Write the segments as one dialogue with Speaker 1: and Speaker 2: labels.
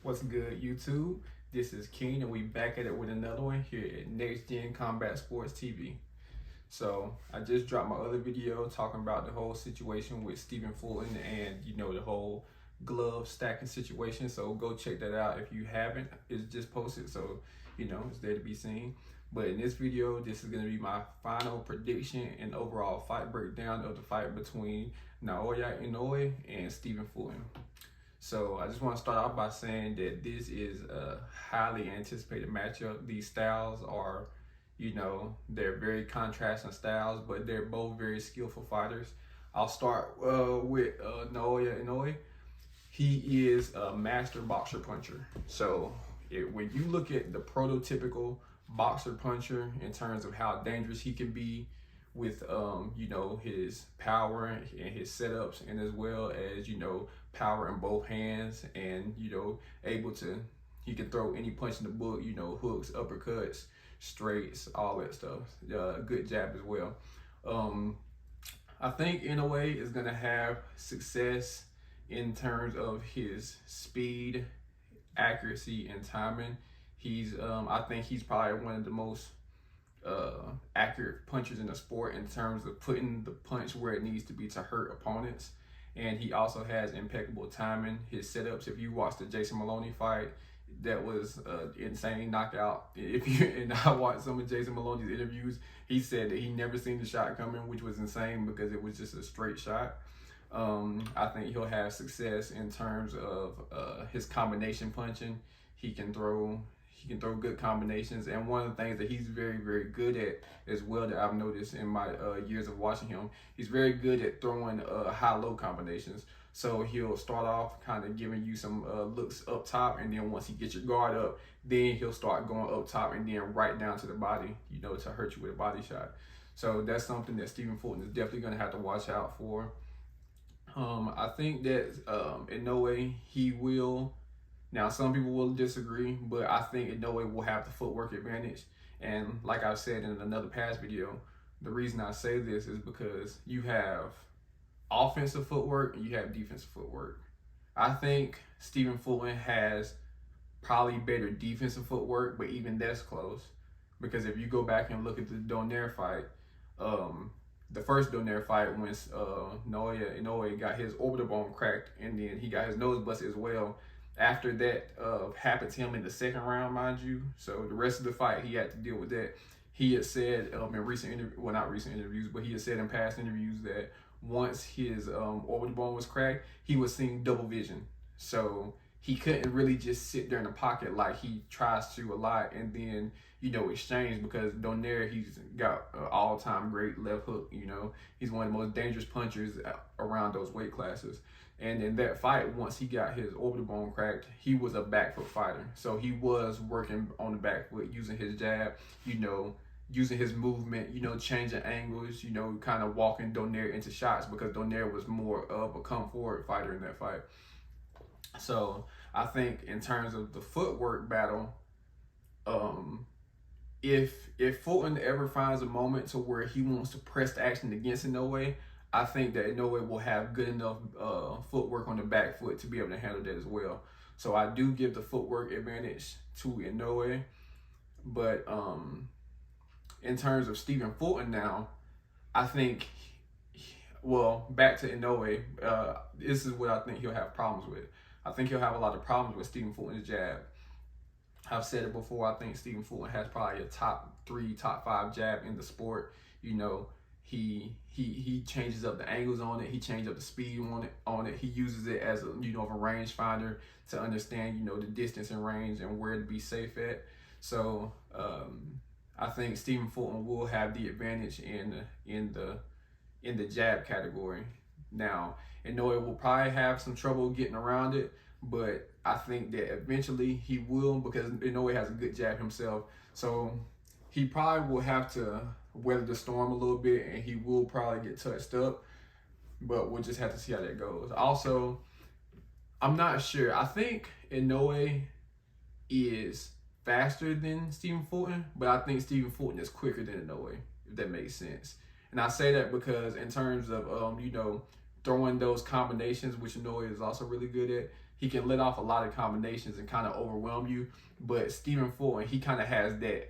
Speaker 1: What's good, YouTube? This is King, and we back at it with another one here at Next Gen Combat Sports TV. So I just dropped my other video talking about the whole situation with Stephen Fulton and the whole glove stacking situation. So go check that out if you haven't. It's just posted, so it's there to be seen. But in this video, this is going to be my final prediction and overall fight breakdown of the fight between Naoya Inoue and Stephen Fulton. So I just want to start off by saying that this is a highly anticipated matchup. These styles are, they're very contrasting styles, but they're both very skillful fighters. I'll start with Naoya Inoue. He is a master boxer puncher. So when you look at the prototypical boxer puncher in terms of how dangerous he can be with his power and his setups, and as well as power in both hands, and able to, he can throw any punch in the book, hooks, uppercuts, straights, all that stuff. Good jab as well. I think Inoue is gonna have success in terms of his speed, accuracy, and timing. I think he's probably one of the most accurate punchers in the sport in terms of putting the punch where it needs to be to hurt opponents. And he also has impeccable timing. His setups, if you watch the Jason Maloney fight, that was insane knockout. And I watched some of Jason Maloney's interviews, he said that he never seen the shot coming, which was insane because it was just a straight shot. I think he'll have success in terms of his combination punching. He can throw good combinations, and one of the things that he's very, very good at as well that I've noticed in my years of watching him, he's very good at throwing high-low combinations. So he'll start off kind of giving you some looks up top, and then once he gets your guard up, then he'll start going up top and then right down to the body, to hurt you with a body shot. So that's something that Stephen Fulton is definitely going to have to watch out for. I think that Inoue, he will. Now, some people will disagree, but I think Inoue will have the footwork advantage. And like I said in another past video, the reason I say this is because you have offensive footwork and you have defensive footwork. I think Stephen Fulton has probably better defensive footwork, but even that's close. Because if you go back and look at the Donaire fight, the first Donaire fight, when Naoya Inoue got his orbital bone cracked and then he got his nose busted as well. After that happened to him in the second round, mind you. So the rest of the fight, he had to deal with that. He had said in recent interviews, well, not recent interviews, but he had said in past interviews that once his orbital bone was cracked, he was seeing double vision. So he couldn't really just sit there in the pocket like he tries to a lot and then, exchange, because Donaire, he's got an all-time great left hook, He's one of the most dangerous punchers around those weight classes. And in that fight, once he got his orbital bone cracked, he was a back foot fighter. So he was working on the back foot, using his jab, using his movement, changing angles, kind of walking Donaire into shots, because Donaire was more of a come forward fighter in that fight. So I think in terms of the footwork battle, if Fulton ever finds a moment to where he wants to press the action against Inoue, I think that Inoue will have good enough footwork on the back foot to be able to handle that as well. So I do give the footwork advantage to Inoue. But in terms of Stephen Fulton now, I think, well, back to Inoue, this is what I think he'll have problems with. I think he'll have a lot of problems with Stephen Fulton's jab. I've said it before, I think Stephen Fulton has probably a top 3, top 5 jab in the sport. He changes up the angles on it. He changes up the speed on it. He uses it as a range finder to understand the distance and range and where to be safe at. So I think Stephen Fulton will have the advantage in the jab category. Now, Inoue will probably have some trouble getting around it, but I think that eventually he will, because Inoue has a good jab himself. So he probably will have to weather the storm a little bit, and he will probably get touched up, but we'll just have to see how that goes. Also, I'm not sure. I think Inoue is faster than Stephen Fulton, but I think Stephen Fulton is quicker than Inoue, if that makes sense. And I say that because in terms of throwing those combinations, which Inoue is also really good at, he can let off a lot of combinations and kind of overwhelm you. But Stephen Fulton, he kind of has that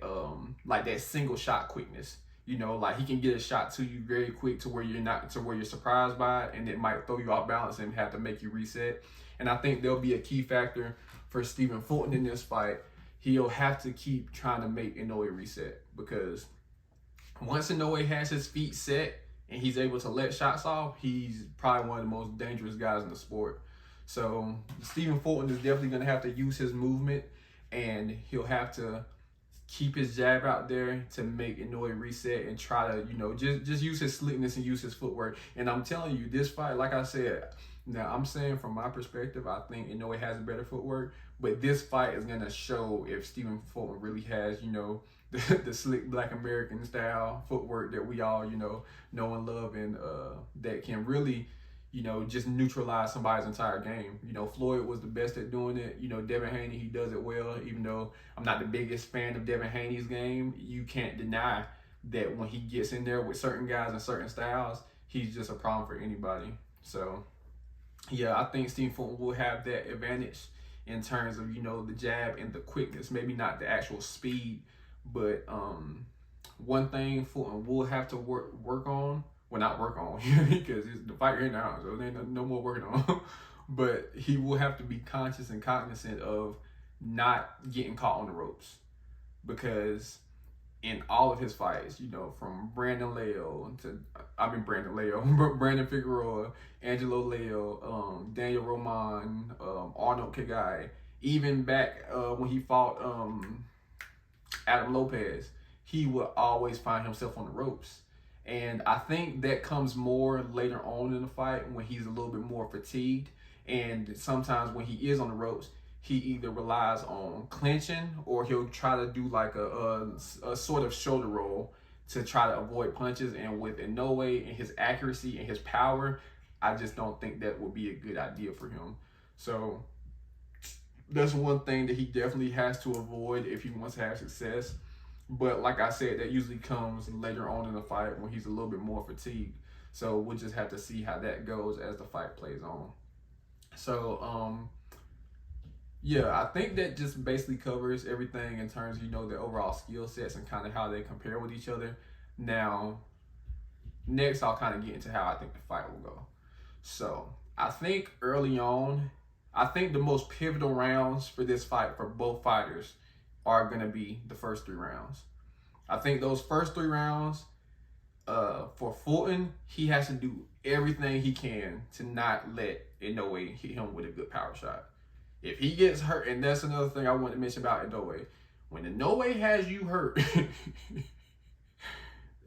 Speaker 1: like that single shot quickness. You know, like he can get a shot to you very quick to where you're surprised by it, and it might throw you off balance and have to make you reset. And I think there'll be a key factor for Stephen Fulton in this fight. He'll have to keep trying to make Inoue reset, because once Inoue has his feet set and he's able to let shots off, he's probably one of the most dangerous guys in the sport. So Stephen Fulton is definitely going to have to use his movement, and he'll have to keep his jab out there to make Inoue reset and try to, you know, just use his slickness and use his footwork. And I'm telling you, this fight, like I said, now I'm saying from my perspective, I think Inoue has a better footwork, but this fight is going to show if Stephen Fulton really has, you know, the slick Black American style footwork that we all, you know and love, and that can really, you know, just neutralize somebody's entire game. You know, Floyd was the best at doing it. You know, Devin Haney, he does it well. Even though I'm not the biggest fan of Devin Haney's game, you can't deny that when he gets in there with certain guys and certain styles, he's just a problem for anybody. So, yeah, I think Stephen Fulton will have that advantage in terms of, you know, the jab and the quickness. Maybe not the actual speed, but one thing Fulton will have to work on. Well, not work on, because the fight right now, so there ain't no more working on. But he will have to be conscious and cognizant of not getting caught on the ropes, because in all of his fights, you know, from Brandon Figueroa, Angelo Leo, Daniel Roman, Arnold Kagai, even back when he fought Adam Lopez, he would always find himself on the ropes. And I think that comes more later on in the fight when he's a little bit more fatigued. And sometimes when he is on the ropes, he either relies on clinching, or he'll try to do like a sort of shoulder roll to try to avoid punches. And with Inoue and his accuracy and his power, I just don't think that would be a good idea for him. So that's one thing that he definitely has to avoid if he wants to have success. But like I said, that usually comes later on in the fight when he's a little bit more fatigued. So we'll just have to see how that goes as the fight plays on. So, yeah, I think that just basically covers everything in terms of, you know, the overall skill sets and kind of how they compare with each other. Now, next I'll kind of get into how I think the fight will go. So I think early on, I think the most pivotal rounds for this fight for both fighters are going to be the first 3 rounds. I think those first 3 rounds, for Fulton, he has to do everything he can to not let Inoue hit him with a good power shot. If he gets hurt, and that's another thing I want to mention about Inoue, when Inoue has you hurt,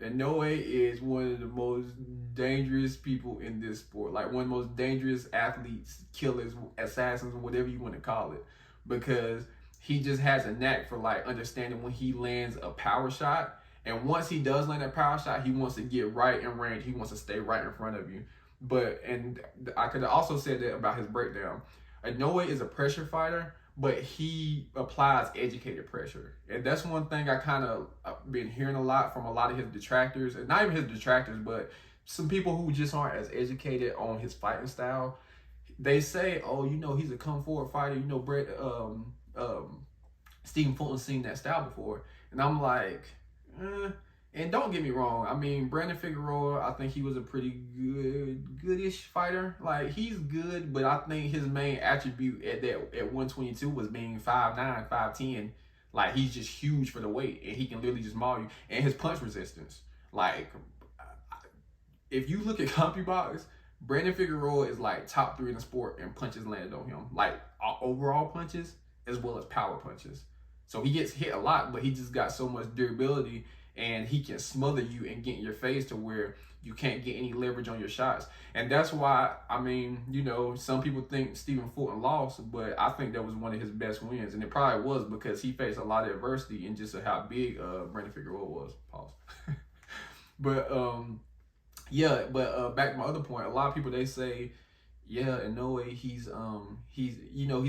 Speaker 1: Inoue is one of the most dangerous people in this sport. Like one of the most dangerous athletes, killers, assassins, whatever you want to call it. Because he just has a knack for like understanding when he lands a power shot. And once he does land that power shot, he wants to get right in range. He wants to stay right in front of you. And I could have also said that about his breakdown. Inoue is a pressure fighter, but he applies educated pressure. And that's one thing I kind of been hearing a lot from a lot of his detractors. And not even his detractors, but some people who just aren't as educated on his fighting style. They say, oh, you know, he's a come forward fighter. You know, Stephen Fulton's seen that style before. And I'm like, and don't get me wrong. I mean, Brandon Figueroa, I think he was a pretty goodish fighter. Like, he's good, but I think his main attribute at 122 was being 5'9", 5'10". Like, he's just huge for the weight, and he can literally just maul you. And his punch resistance. Like, if you look at CompuBox, Brandon Figueroa is like top 3 in the sport in punches landed on him. Like, overall punches as well as power punches. So he gets hit a lot, but he just got so much durability, and he can smother you and get in your face to where you can't get any leverage on your shots. And that's why, I mean, you know, some people think Stephen Fulton lost, but I think that was one of his best wins. And it probably was because he faced a lot of adversity and just how big Brandon Figueroa was. Pause. But, back to my other point, a lot of people, they say, yeah, Inoue, he's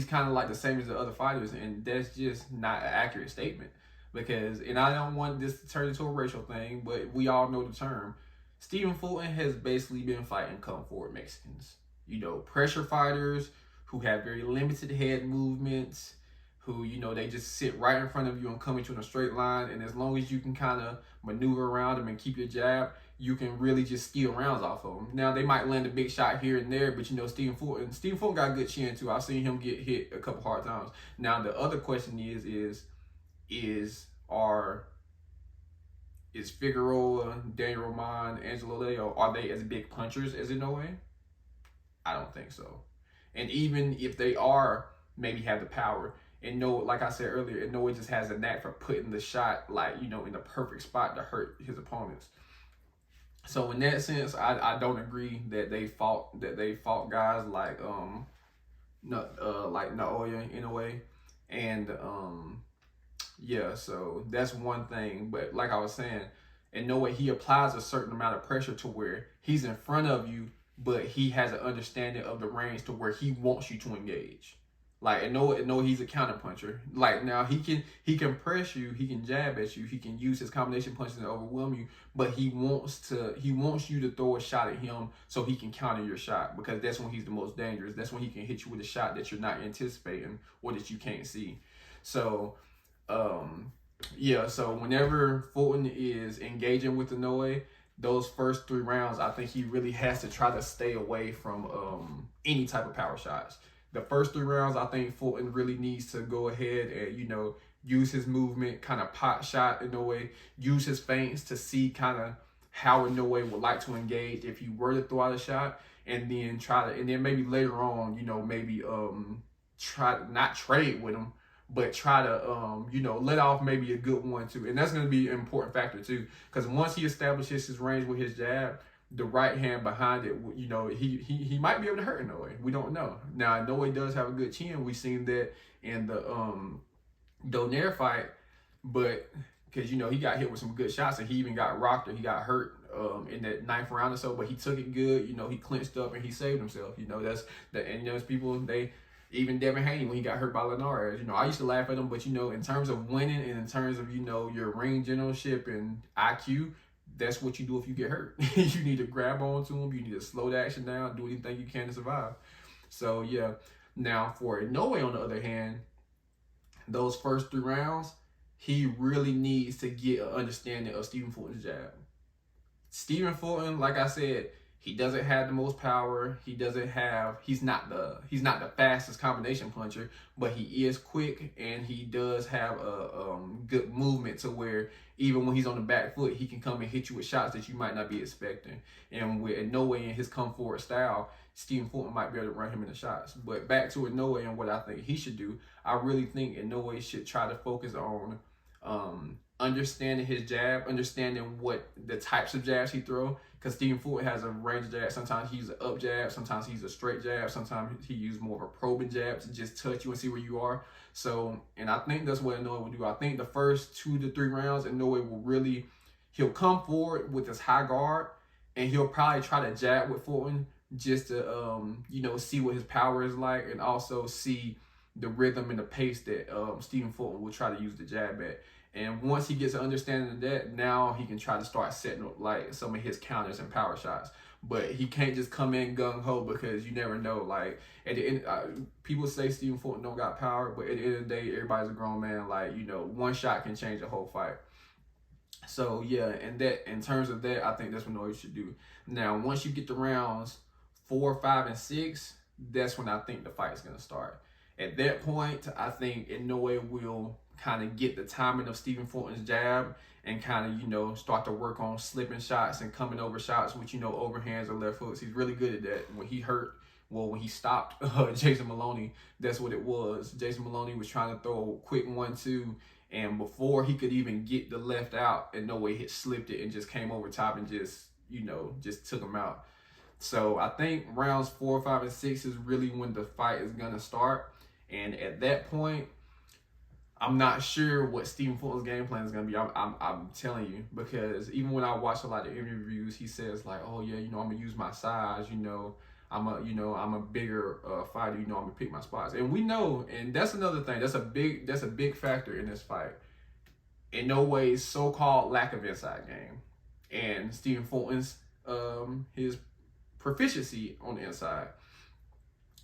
Speaker 1: kind of like the same as the other fighters, and that's just not an accurate statement. Because, and I don't want this to turn into a racial thing, but we all know the term. Stephen Fulton has basically been fighting come forward Mexicans. You know, pressure fighters who have very limited head movements, who, you know, they just sit right in front of you and come at you in a straight line. And as long as you can kind of maneuver around them and keep your jab, you can really just steal rounds off of them. Now, they might land a big shot here and there, but, you know, Stephen Fulton got a good chin too. I've seen him get hit a couple hard times. Now, the other question is Figueroa, Daniel Roman, Angelo Leo, are they as big punchers as Inoue? I don't think so. And even if they are, maybe have the power. And like I said earlier, Inoue just has a knack for putting the shot, like, you know, in the perfect spot to hurt his opponents. So in that sense, I don't agree that they fought guys like Naoya Inoue, and yeah, so that's one thing. But like I was saying, Inoue, he applies a certain amount of pressure to where he's in front of you, but he has an understanding of the range to where he wants you to engage. Like, Inoue, he's a counter puncher. Like, now he can press you, he can jab at you, he can use his combination punches to overwhelm you, but he wants you to throw a shot at him so he can counter your shot, because that's when he's the most dangerous. That's when he can hit you with a shot that you're not anticipating or that you can't see. So yeah, so whenever Fulton is engaging with Inoue, those first 3 rounds, I think he really has to try to stay away from any type of power shots. The first 3 rounds, I think Fulton really needs to go ahead and, you know, use his movement, kind of pot shot Inoue, use his feints to see kind of how Inoue would like to engage if he were to throw out a shot, and then maybe later on, you know, maybe try to not trade with him, but try to, you know, let off maybe a good one too. And that's going to be an important factor too, because once he establishes his range with his jab, the right hand behind it, you know, he might be able to hurt Inoue. We don't know. Now, Inoue does have a good chin. We've seen that in the Donaire fight, but because, you know, he got hit with some good shots, and he even got rocked, or he got hurt in that 9th round or so, but he took it good. You know, he clinched up and he saved himself. You know, and you know, people, even Devin Haney, when he got hurt by Linares, you know, I used to laugh at him, but, you know, in terms of winning and in terms of, you know, your ring generalship and IQ, that's what you do if you get hurt. You need to grab onto him. You need to slow the action down, do anything you can to survive. So, yeah. Now, for Inoue, on the other hand, those first 3 rounds, he really needs to get an understanding of Stephen Fulton's jab. Stephen Fulton, like I said, he doesn't have the most power. He's not the fastest combination puncher, but he is quick, and he does have a good movement to where even when he's on the back foot, he can come and hit you with shots that you might not be expecting. And with Inoue in his come forward style, Stephen Fulton might be able to run him in the shots. But back to Inoue and what I think he should do, I really think Inoue should try to focus on understanding his jab, understanding what the types of jabs he throw. Because Stephen Fulton has a range of jabs. Sometimes he's an up jab, sometimes he's a straight jab, sometimes he uses more of a probing jab to just touch you and see where you are. So, and I think that's what Inoue will do. I think the first 2 to 3 rounds, Inoue will he'll come forward with his high guard, and he'll probably try to jab with Fulton just to, you know, see what his power is like, and also see the rhythm and the pace that Stephen Fulton will try to use the jab at. And once he gets an understanding of that, now he can try to start setting up like some of his counters and power shots. But he can't just come in gung-ho, because you never know. Like, at the end, people say Stephen Fulton don't got power, but at the end of the day, everybody's a grown man. Like, you know, one shot can change the whole fight. So, yeah, and that, in terms of that, I think that's what Inoue should do. Now, once you get to rounds 4, 5, and 6, that's when I think the fight is going to start. At that point, I think Inoue will kind of get the timing of Stephen Fulton's jab and kind of, you know, start to work on slipping shots and coming over shots with, you know, overhands or left hooks. He's really good at that. When he stopped Jason Maloney, that's what it was. Jason Maloney was trying to throw a quick 1-2, and before he could even get the left out, Inoue hit slipped it and just came over top and just, you know, just took him out. So I think rounds 4, 5, and 6 is really when the fight is gonna start. And at that point, I'm not sure what Stephen Fulton's game plan is going to be. I'm telling you, because even when I watch a lot of interviews, he says like, oh yeah, you know, I'm going to use my size, you know, I'm a bigger fighter, you know, I'm going to pick my spots. And we know, and that's another thing, that's a big factor in this fight. Inoue's so-called lack of inside game, and Stephen Fulton's his proficiency on the inside.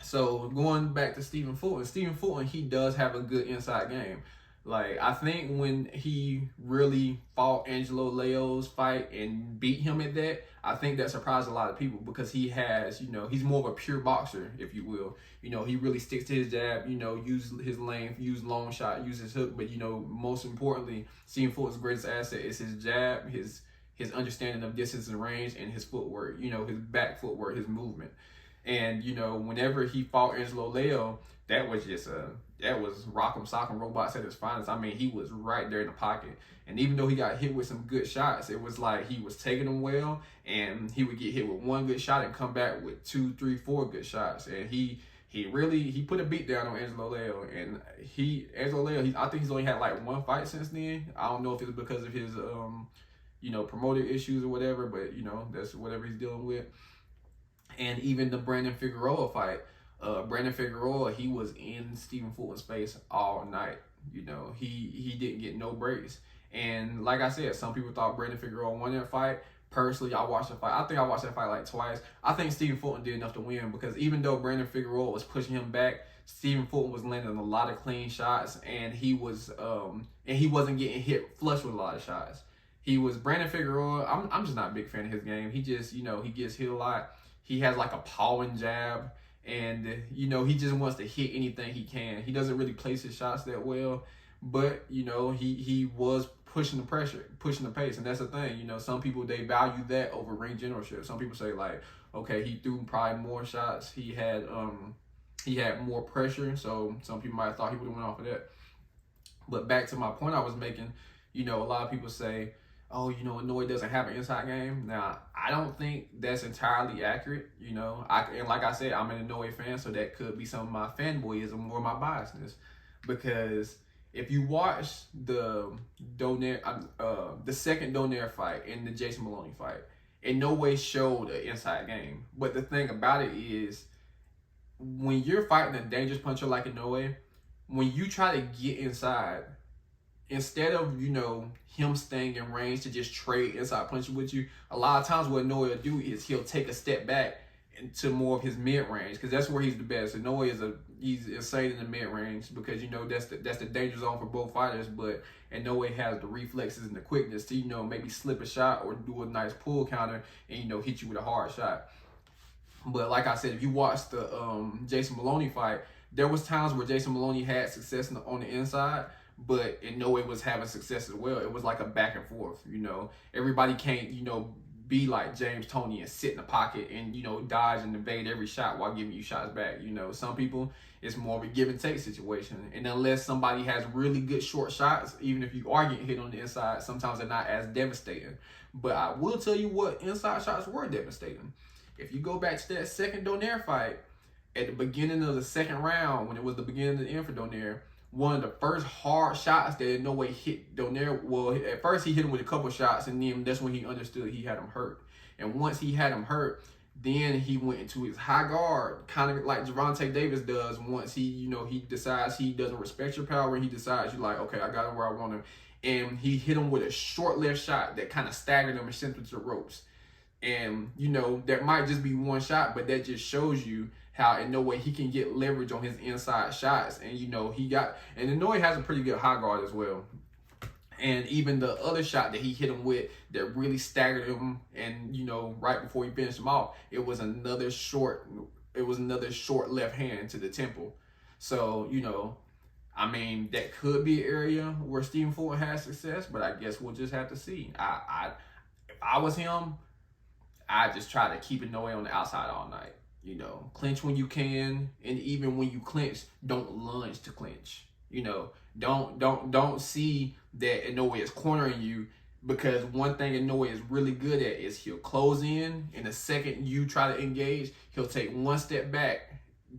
Speaker 1: So going back to Stephen Fulton, he does have a good inside game. Like I think when he really fought Angelo Leo's fight and beat him at that, I think that surprised a lot of people because he has, he's more of a pure boxer, if you will. He really sticks to his jab, use his length, use long shot, use his hook, but most importantly, Stephen Fulton's greatest asset is his jab, his understanding of distance and range, and his footwork, his back footwork, his movement. And whenever he fought Angelo Leo, that was Rock'em Sock'em Robots at his finest. I mean, he was right there in the pocket. And even though he got hit with some good shots, it was like he was taking them well, and he would get hit with one good shot and come back with 2, 3, 4 good shots. And he put a beat down on Angelo Leo. And Angelo Leo, I think he's only had like one fight since then. I don't know if it's because of his promoter issues or whatever, but that's whatever he's dealing with. And even the Brandon Figueroa fight, Brandon Figueroa, he was in Stephen Fulton's face all night. He didn't get no breaks. And like I said, some people thought Brandon Figueroa won that fight. Personally, I watched the fight. I think I watched that fight like twice. I think Stephen Fulton did enough to win because even though Brandon Figueroa was pushing him back, Stephen Fulton was landing a lot of clean shots, and he wasn't getting hit flush with a lot of shots. Brandon Figueroa. I'm just not a big fan of his game. He just he gets hit a lot. He has like a pawing jab, and he just wants to hit anything he can. He doesn't really place his shots that well, but he was pushing the pressure, pushing the pace, and that's the thing. Some people, they value that over ring generalship. Some people say like, okay, he threw probably more shots. He had more pressure, so some people might have thought he would have went off of that. But back to my point I was making, a lot of people say, oh, Inoue doesn't have an inside game. Now, I don't think that's entirely accurate. And like I said, I'm an Inoue fan, so that could be some of my fanboyism or my biasness. Because if you watch the second Donaire fight and the Jason Maloney fight, in no way showed an inside game. But the thing about it is, when you're fighting a dangerous puncher like Inoue, when you try to get inside, instead of, him staying in range to just trade inside punches with you, a lot of times what Naoya will do is he'll take a step back into more of his mid-range, because that's where he's the best. And Naoya he's insane in the mid-range because, that's the danger zone for both fighters, but Naoya has the reflexes and the quickness to, maybe slip a shot or do a nice pull counter and, hit you with a hard shot. But like I said, if you watch the Jason Maloney fight, there was times where Jason Maloney had success on the inside, but Inoue was having success as well. It was like a back and forth, Everybody can't, be like James Toney and sit in the pocket and, dodge and evade every shot while giving you shots back. Some people, it's more of a give and take situation. And unless somebody has really good short shots, even if you are getting hit on the inside, sometimes they're not as devastating. But I will tell you what inside shots were devastating. If you go back to that second Donaire fight, at the beginning of the second round, when it was the beginning of the end for Donaire, one of the first hard shots that in no way hit Donaire. Well, at first he hit him with a couple shots, and then that's when he understood he had him hurt. And once he had him hurt, then he went into his high guard, kind of like Gervonta Davis does. Once he decides he doesn't respect your power, and he decides you're like, okay, I got him where I want him. And he hit him with a short left shot that kind of staggered him and sent him to the ropes. And, that might just be one shot, but that just shows you how in no way he can get leverage on his inside shots. And, Inoue has a pretty good high guard as well. And even the other shot that he hit him with that really staggered him and, right before he finished him off, it was another short left hand to the temple. So, that could be an area where Stephen Fulton has success, but I guess we'll just have to see. If I was him, I just try to keep Inoue on the outside all night. Clinch when you can, and even when you clinch, don't lunge to clinch. Don't see that Inoue is cornering you, because one thing Inoue is really good at is he'll close in, and the second you try to engage, he'll take one step back,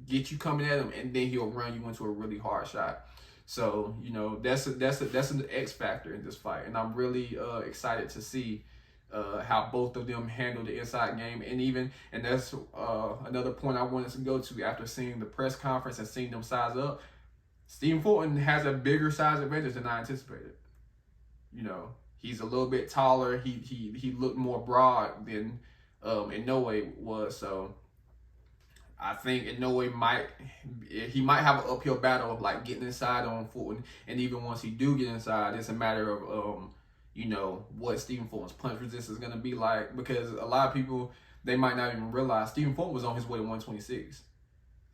Speaker 1: get you coming at him, and then he'll run you into a really hard shot. So that's an X factor in this fight, and I'm really excited to see how both of them handle the inside game. And that's another point I wanted to go to after seeing the press conference and seeing them size up. Stephen Fulton has a bigger size advantage than I anticipated. He's a little bit taller. He looked more broad than Inoue was. So I think Inoue might have an uphill battle of like getting inside on Fulton, and even once he do get inside, it's a matter of what Stephen Fulton's punch resistance is gonna be like, because a lot of people, they might not even realize Stephen Fulton was on his way to 126.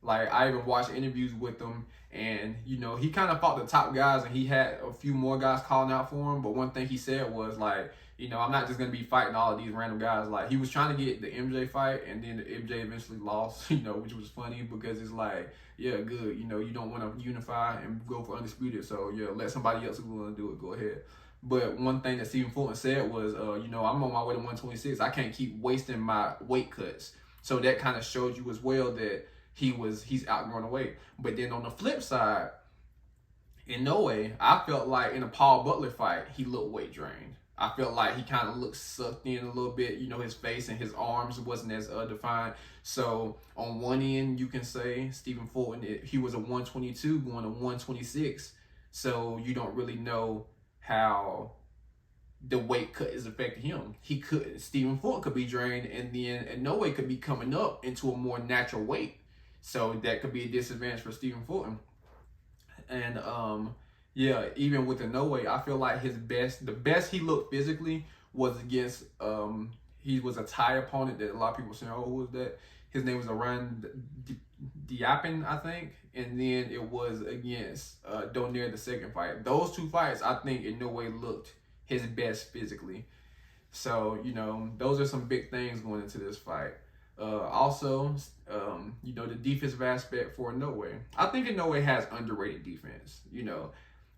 Speaker 1: Like, I even watched interviews with him, and he kind of fought the top guys, and he had a few more guys calling out for him. But one thing he said was like, I'm not just gonna be fighting all of these random guys. Like, he was trying to get the MJ fight, and then the MJ eventually lost. Which was funny, because it's like, yeah, good. You don't want to unify and go for undisputed. So yeah, let somebody else who's willing to do it go ahead. But one thing that Stephen Fulton said was, I'm on my way to 126. I can't keep wasting my weight cuts. So that kind of showed you as well that he's outgrowing the weight. But then on the flip side, in Inoue, I felt like in a Paul Butler fight, he looked weight drained. I felt like he kind of looked sucked in a little bit. His face and his arms wasn't as defined. So on one end, you can say Stephen Fulton, he was a 122 going to 126. So you don't really know how the weight cut is affecting him. Stephen Fulton could be drained, and then Inoue could be coming up into a more natural weight. So that could be a disadvantage for Stephen Fulton. And yeah, even with Inoue, I feel like the best he looked physically was against he was a Thai opponent that a lot of people saying, oh, who was that? His name was Aran Diapin, I think. And then it was against Donaire, the second fight. Those two fights, I think Inoue looked his best physically. So, those are some big things going into this fight. Also, the defensive aspect for Inoue. I think Inoue has underrated defense.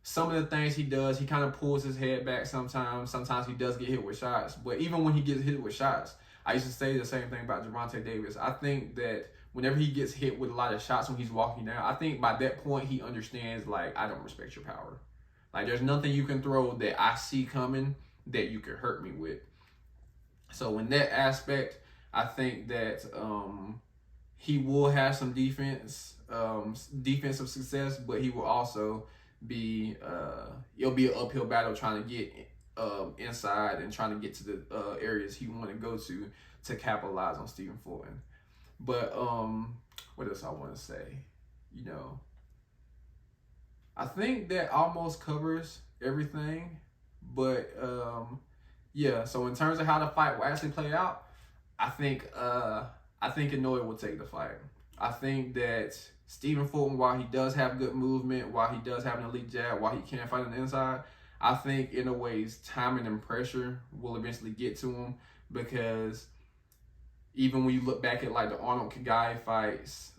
Speaker 1: Some of the things he does, he kind of pulls his head back sometimes. Sometimes he does get hit with shots. But even when he gets hit with shots, I used to say the same thing about Gervonta Davis. I think that whenever he gets hit with a lot of shots when he's walking down, I think by that point he understands, like, I don't respect your power. Like, there's nothing you can throw that I see coming that you can hurt me with. So in that aspect, I think that he will have some defensive success, but he will also be it'll be an uphill battle trying to get inside and trying to get to the areas he want to go to capitalize on Stephen Fulton. But what else I want to say? I think that almost covers everything. But yeah, so in terms of how the fight will actually play out, I think Inoue will take the fight. I think that Stephen Fulton, while he does have good movement, while he does have an elite jab, while he can fight on the inside, I think Inoue's timing and pressure will eventually get to him, because even when you look back at like the Arnold Kagai fights,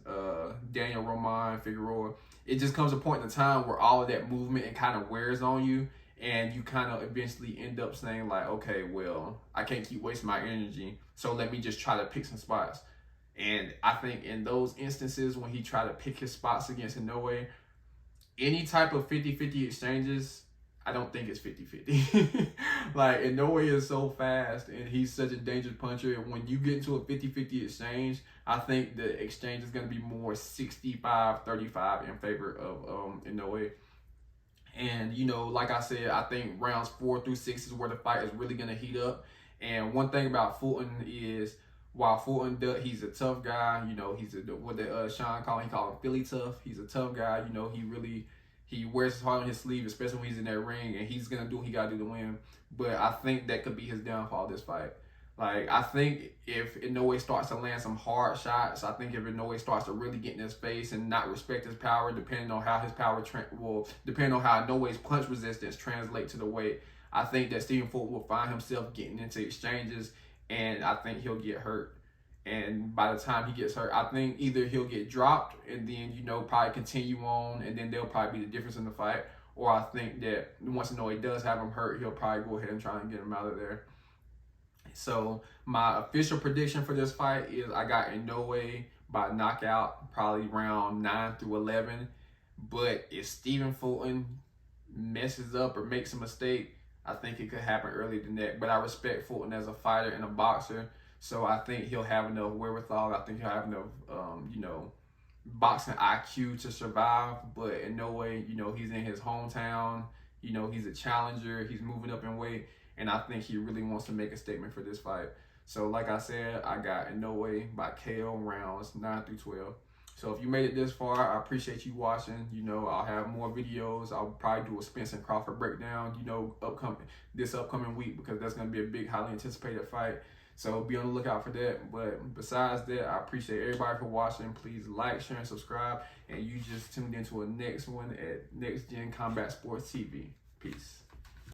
Speaker 1: Daniel Roman, Figueroa, it just comes a point in time where all of that movement and kind of wears on you, and you kind of eventually end up saying like, okay, well, I can't keep wasting my energy, so let me just try to pick some spots. And I think in those instances when he tried to pick his spots against Inoue, any type of 50-50 exchanges, I don't think it's 50-50. Like, Inoue is so fast and he's such a dangerous puncher. When you get into a 50-50 exchange, I think the exchange is going to be more 65-35 in favor of Inoue. And, like I said, I think rounds 4 through 6 is where the fight is really going to heat up. And one thing about Fulton is, while Fulton, he's a tough guy, he's what Sean called, he called him Philly tough. He's a tough guy, he wears his heart on his sleeve, especially when he's in that ring, and he's going to do what he got to do to win. But I think that could be his downfall this fight. Like, I think if Inoue starts to land some hard shots, I think if Inoue starts to really get in his face and not respect his power, depending on how his power, depending on how Inoue's punch resistance translates to the weight, I think that Stephen Fulton will find himself getting into exchanges, and I think he'll get hurt. And by the time he gets hurt, I think either he'll get dropped and then, probably continue on, and then there'll probably be the difference in the fight. Or I think that once Inoue does have him hurt, he'll probably go ahead and try and get him out of there. So my official prediction for this fight is I got Inoue by knockout, probably round 9 through 11. But if Stephen Fulton messes up or makes a mistake, I think it could happen earlier than that. But I respect Fulton as a fighter and a boxer, so I think he'll have enough wherewithal. I think he'll have enough, boxing IQ to survive. But in no way, he's in his hometown. He's a challenger. He's moving up in weight, and I think he really wants to make a statement for this fight. So like I said, I got Inoue by KO rounds 9 through 12. So if you made it this far, I appreciate you watching. You know, I'll have more videos. I'll probably do a Spence and Crawford breakdown, you know, this upcoming week, because that's going to be a big, highly anticipated fight. So be on the lookout for that. But besides that, I appreciate everybody for watching. Please like, share, and subscribe. And you just tuned into a next one at Next Gen Combat Sports TV. Peace.